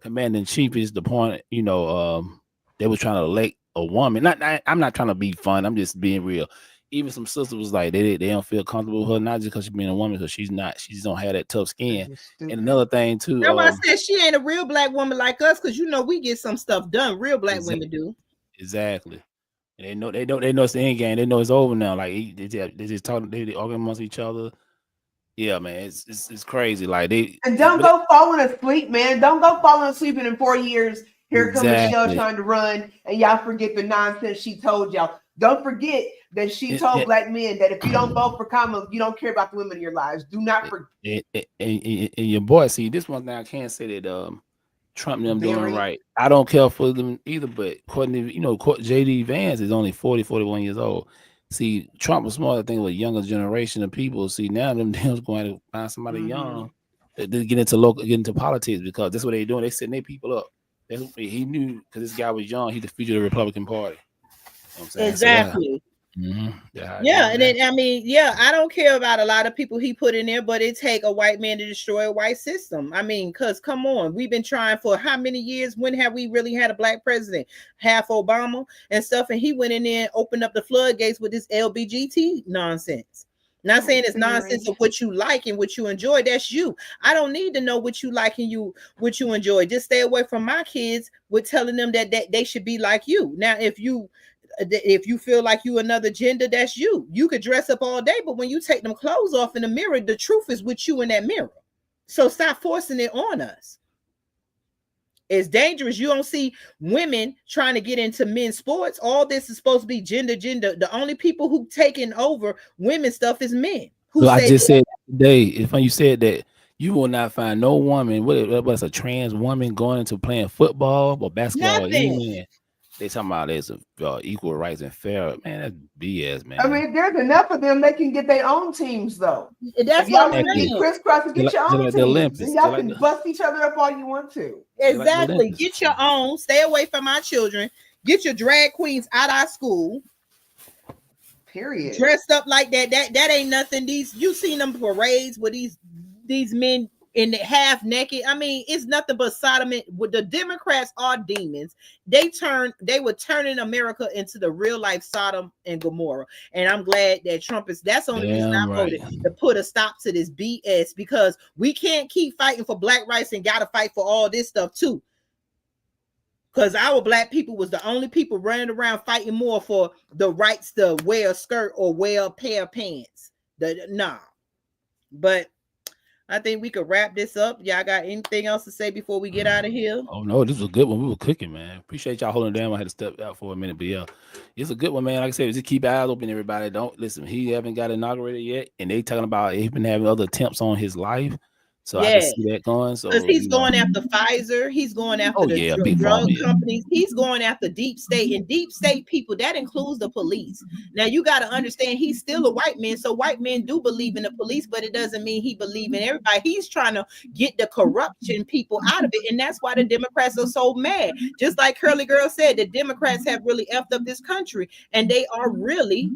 commander in chief. Is the point, they were trying to elect a woman. I'm not trying to be fun. I'm just being real. even some sisters was like they don't feel comfortable with her, not just because she's being a woman, because she just don't have that tough skin. And another thing too, that's why I said she ain't a real black woman like us, because we get some stuff done. Real black women do. Exactly. And they know it's the end game. They know it's over now. Like they just talking, they arguing amongst each other. Yeah, man, it's crazy. Like and don't go falling asleep, man. Don't go falling asleep, and in 4 years, here comes Michelle trying to run, and y'all forget the nonsense she told y'all. Don't forget that she told black men that if you don't vote for Kamala, you don't care about the women in your lives. Do not forget. And your boy, see, this one thing I can't say that Trump and them doing right. I don't care for them either, but according to JD Vance is only 40, 41 years old. See, Trump was smart. I think with younger generation of people. See, now them damn's going to find somebody young to get into politics, because that's what they're doing. They setting their people up. He knew, because this guy was young, he's the future of the Republican Party. You know what I'm saying? Exactly. Yeah, and then I don't care about a lot of people he put in there, but it take a white man to destroy a white system. I mean, because come on, we've been trying for how many years? When have we really had a black president? Half Obama and stuff, and he went in there and opened up the floodgates with this LBGT nonsense. Not saying it's nonsense of what you like and what you enjoy. That's you. I don't need to know what you like and what you enjoy. Just stay away from my kids with telling them that they should be like you. Now, if you feel like you another gender, that's you. You could dress up all day, but when you take them clothes off in the mirror, the truth is with you in that mirror. So stop forcing it on us. It's dangerous. You don't see women trying to get into men's sports. All this is supposed to be gender. The only people who taking over women's stuff is men. So I just said today, if you said that you will not find no woman, what's a trans woman going into playing football or basketball, even. They talking about there's equal rights and fair. Man, that's BS, man. I mean, if there's enough of them, they can get their own teams, though. That's what I'm saying. Crisscross and get your own teams. And y'all can bust each other up all you want to. Exactly. Get your own. Stay away from our children. Get your drag queens out of our school. Period. Dressed up like that. That ain't nothing. You seen them parades with these men in the half naked. I mean, it's nothing but Sodom. The Democrats are demons. They were turning America into the real life Sodom and Gomorrah. And I'm glad that Trump that's the only reason I voted to put a stop to this BS, because we can't keep fighting for black rights and gotta fight for all this stuff too. Because our black people was the only people running around fighting more for the rights to wear a skirt or wear a pair of pants. But I think we could wrap this up. Y'all got anything else to say before we get out of here? Oh no, this was a good one. We were cooking, man. Appreciate y'all holding down. I had to step out for a minute, but yeah, it's a good one, man. Like I said, just keep eyes open, everybody. Don't listen. He haven't got inaugurated yet, and they talking about he's been having other attempts on his life. So I can see that going. So because he's going after Pfizer, he's going after the drug companies, he's going after deep state, and deep state people, that includes the police. Now you got to understand, he's still a white man, so white men do believe in the police, but it doesn't mean he believes in everybody. He's trying to get the corruption people out of it, and that's why the Democrats are so mad. Just like Curly Girl said, the Democrats have really effed up this country, and they are really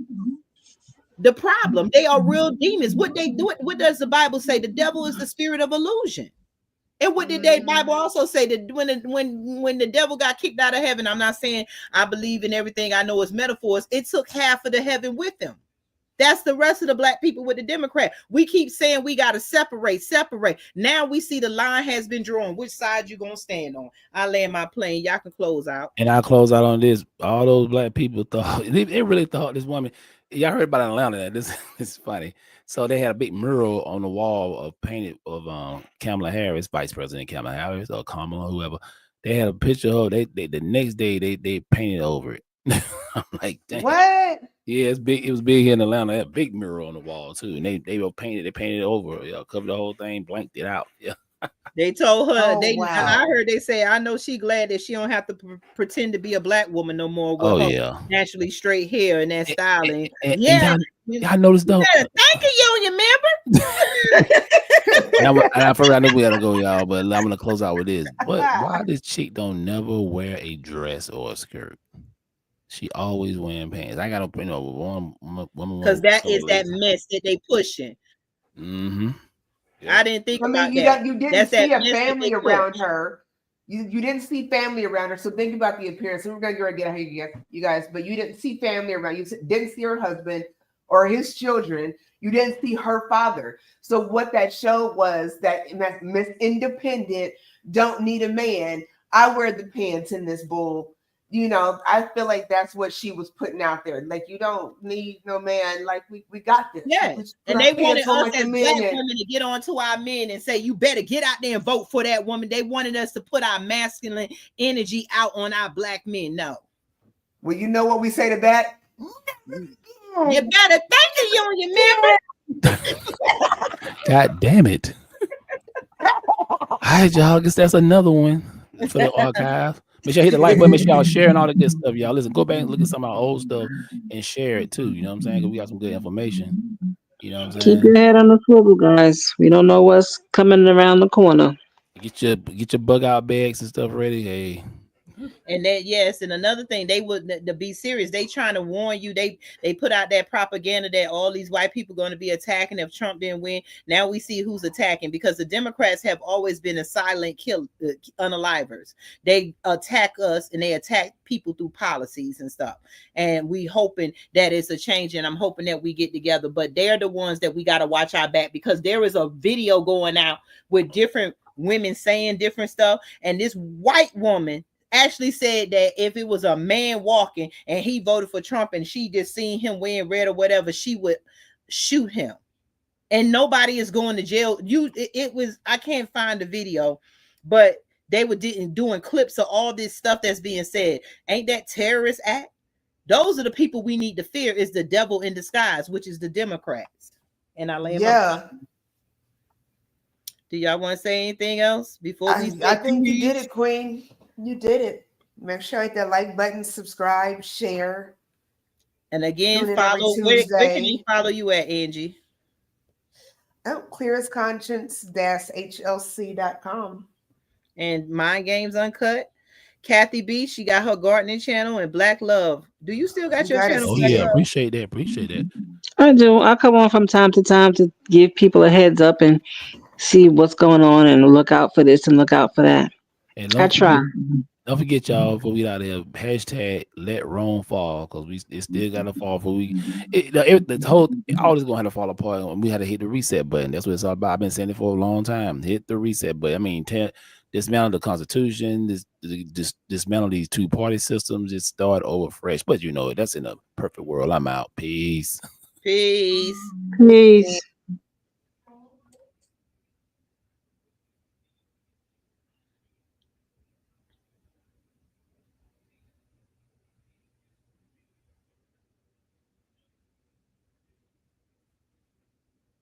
the problem. They are real demons. What they do, what does the Bible say? The devil is the spirit of illusion. And what did the Bible also say? That when the devil got kicked out of heaven, I'm not saying I believe in everything I know is metaphors, it took half of the heaven with him. That's the rest of the black people with the Democrat. We keep saying we got to separate. Now we see the line has been drawn. Which side you gonna stand on? I land my plane. Y'all can close out. And I'll close out on this. All those black people thought, they really thought this woman, y'all heard about Atlanta. This is funny. So they had a big mural on the wall of painted of Kamala Harris, Vice President Kamala Harris, or Kamala, whoever. They had a picture of her. They the next day they painted over it. I'm like, dang. What? Yeah, it's big. It was big here in Atlanta. They had a big mural on the wall too, and they were painted. They painted it over. Yeah, covered the whole thing, blanked it out. Yeah. They told her. Wow. I heard they say, I know she glad that she don't have to pretend to be a black woman no more. With her naturally straight hair and that styling. And y'all noticed though. Thank you, Union member. I know we gotta go, y'all, but I'm gonna close out with this. But why this chick don't never wear a dress or a skirt? She always wearing pants. I gotta put one woman because that is that mess that they pushing. Mm-hmm. Yeah. I didn't think about that. You didn't see a family around her. You didn't see family around her. So think about the appearance. So we're gonna get out here, you guys. But you didn't see family around. You didn't see her husband. or his children. You didn't see her father. So what that showed was that Miss Independent don't need a man. I wear the pants in this bull. You know, I feel like that's what she was putting out there. Like, you don't need no man. Like, we got this. Yeah. And they wanted us as black women to get on to our men and say, you better get out there and vote for that woman. They wanted us to put our masculine energy out on our black men. No. Well, you know what we say to that? You better thank you on your member. God damn it. All right, y'all. I guess that's another one for the archive. Make sure you hit the like button. Make sure y'all sharing all the good stuff, y'all. Listen, go back and look at some of our old stuff and share it too. You know what I'm saying? Because we got some good information. You know what I'm saying? Keep your head on the swivel, guys. We don't know what's coming around the corner. Get your bug out bags and stuff ready. Hey. And that, yes, and another thing, they would, to be serious, they trying to warn you. They put out that propaganda that all these white people going to be attacking if Trump didn't win. Now we see who's attacking, because the Democrats have always been a silent unalivers. They attack us and they attack people through policies and stuff. And we hoping that it's a change, and I'm hoping that we get together. But they're the ones that we got to watch our back, because there is a video going out with different women saying different stuff, and this white woman actually said that if it was a man walking and he voted for Trump and she just seen him wearing red or whatever, she would shoot him. And nobody is going to jail. It was, I can't find the video, but they were doing clips of all this stuff that's being said. Ain't that terrorist act? Those are the people we need to fear, is the devil in disguise, which is the Democrats. And I lay Do y'all want to say anything else before we? I think you did it, Queen. You did it. Make sure you hit that like button, subscribe, share. And again, follow. Where can they follow you at, Angie? Oh, clearasconscience-hlc.com. And Mind Games Uncut. Kathy B, she got her gardening channel, and Black Love. Do you still got your channel? Oh yeah, appreciate that. I do. I come on from time to time to give people a heads up and see what's going on and look out for this and look out for that. I try. Don't forget, y'all, before we out there, hashtag let Rome fall, because it still gotta fall for all is gonna have to fall apart, and we had to hit the reset button. That's what it's all about. I've been saying it for a long time. Hit the reset button. I mean, dismantle the Constitution, dismantle these two-party systems, just start over fresh. But you know, that's in a perfect world. I'm out. Peace. Peace. Peace.